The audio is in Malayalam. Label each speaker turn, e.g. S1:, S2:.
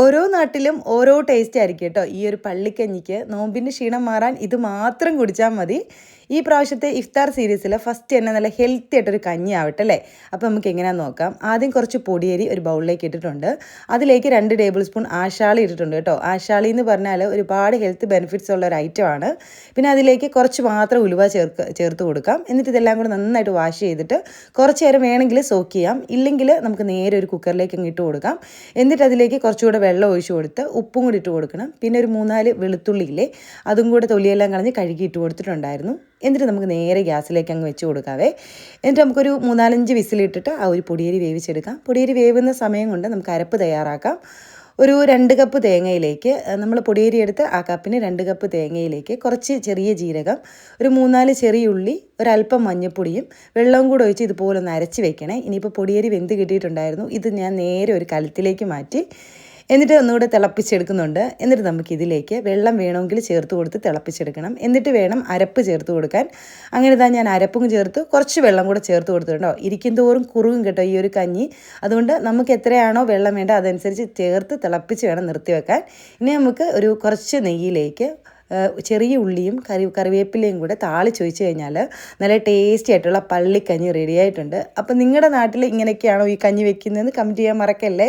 S1: ഓരോ നാട്ടിലും ഓരോ ടേസ്റ്റ് ആയിരിക്കും കേട്ടോ. ഈ ഒരു പള്ളിക്കഞ്ഞിക്ക് നോമ്പിൻ്റെ ക്ഷീണം മാറാൻ ഇത് മാത്രം കുടിച്ചാൽ മതി. ഈ പ്രാവശ്യത്തെ ഇഫ്താർ സീരീസിൽ ഫസ്റ്റ് തന്നെ നല്ല ഹെൽത്തി ആയിട്ടൊരു കഞ്ഞി ആവട്ടെ അല്ലേ. അപ്പോൾ നമുക്ക് എങ്ങനെയാണെന്ന് നോക്കാം. ആദ്യം കുറച്ച് പൊടിയരി ഒരു ബൗളിലേക്ക് ഇട്ടിട്ടുണ്ട്. അതിലേക്ക് 2 ടേബിൾ സ്പൂൺ ആശാളി ഇട്ടിട്ടുണ്ട് കേട്ടോ. ആശാളി എന്ന് പറഞ്ഞാൽ ഒരുപാട് ഹെൽത്ത് ബെനിഫിറ്റ്സ് ഉള്ള ഒരു ഐറ്റമാണ്. പിന്നെ അതിലേക്ക് കുറച്ച് മാത്രം ഉലുവ ചേർത്ത് കൊടുക്കാം. എന്നിട്ട് ഇതെല്ലാം കൂടെ നന്നായിട്ട് വാഷ് ചെയ്തിട്ട് കുറച്ച് നേരം വേണമെങ്കിൽ സോക്ക് ചെയ്യാം. ഇല്ലെങ്കിൽ നമുക്ക് നേരെ ഒരു കുക്കറിലേക്ക് അങ്ങ് ഇട്ട് കൊടുക്കാം. എന്നിട്ട് അതിലേക്ക് കുറച്ചുകൂടെ വെള്ളം ഒഴിച്ച് കൊടുത്ത് ഉപ്പും കൂടി ഇട്ട് കൊടുക്കണം. പിന്നെ ഒരു 3-4 വെളുത്തുള്ളിയില്ലേ, അതും കൂടെ തൊലിയെല്ലാം കളഞ്ഞ് കഴുകി ഇട്ട് കൊടുത്തിട്ടുണ്ടായിരുന്നു. എന്നിട്ട് നമുക്ക് നേരെ ഗ്യാസിലേക്ക് അങ്ങ് വെച്ച് കൊടുക്കാവേ. എന്നിട്ട് നമുക്കൊരു 3-4-5 വിസിലിട്ടിട്ട് ആ ഒരു പൊടിയരി വേവിച്ചെടുക്കാം. പൊടിയരി വേവുന്ന സമയം കൊണ്ട് നമുക്ക് അരപ്പ് തയ്യാറാക്കാം. ഒരു 2 കപ്പ് തേങ്ങയിലേക്ക് നമ്മൾ പൊടിയരി എടുത്ത് ആ കപ്പിന് 2 കപ്പ് തേങ്ങയിലേക്ക് കുറച്ച് ചെറിയ ജീരകം, ഒരു 3-4 ചെറിയ ഉള്ളി, ഒരല്പം മഞ്ഞൾപ്പൊടിയും വെള്ളവും കൂടെ ഒഴിച്ച് ഇതുപോലെ ഒന്ന് അരച്ച് വെക്കണേ. ഇനിയിപ്പോൾ പൊടിയരി വെന്ത് കിട്ടിയിട്ടുണ്ടായിരുന്നു. ഇത് ഞാൻ നേരെ ഒരു കലത്തിലേക്ക് മാറ്റി എന്നിട്ട് ഒന്നുകൂടെ തിളപ്പിച്ചെടുക്കുന്നുണ്ട്. എന്നിട്ട് നമുക്കിതിലേക്ക് വെള്ളം വേണമെങ്കിൽ ചേർത്ത് കൊടുത്ത് തിളപ്പിച്ചെടുക്കണം. എന്നിട്ട് വേണം അരപ്പ് ചേർത്ത് കൊടുക്കാൻ. അങ്ങനെ തന്നെ ഞാൻ അരപ്പും ചേർത്ത് കുറച്ച് വെള്ളം കൂടെ ചേർത്ത് കൊടുത്തിട്ടുണ്ടോ. ഇരിക്കും തോറും കുറുകും കേട്ടോ ഈ ഒരു കഞ്ഞി. അതുകൊണ്ട് നമുക്ക് എത്രയാണോ വെള്ളം വേണ്ട അതനുസരിച്ച് ചേർത്ത് തിളപ്പിച്ച് വേണം നിർത്തി വെക്കാൻ. ഇനി നമുക്ക് ഒരു കുറച്ച് നെയ്യിലേക്ക് ചെറിയ ഉള്ളിയും കറിവേപ്പിലയും കൂടെ താളിച്ചൊഴിച്ച് കഴിഞ്ഞാൽ നല്ല ടേസ്റ്റി ആയിട്ടുള്ള പള്ളിക്കഞ്ഞി റെഡി ആയിട്ടുണ്ട്. അപ്പം നിങ്ങളുടെ നാട്ടിൽ ഇങ്ങനെയൊക്കെയാണോ ഈ കഞ്ഞി വെക്കുന്നതെന്ന് കമൻറ്റ് ചെയ്യാൻ മറക്കല്ലേ.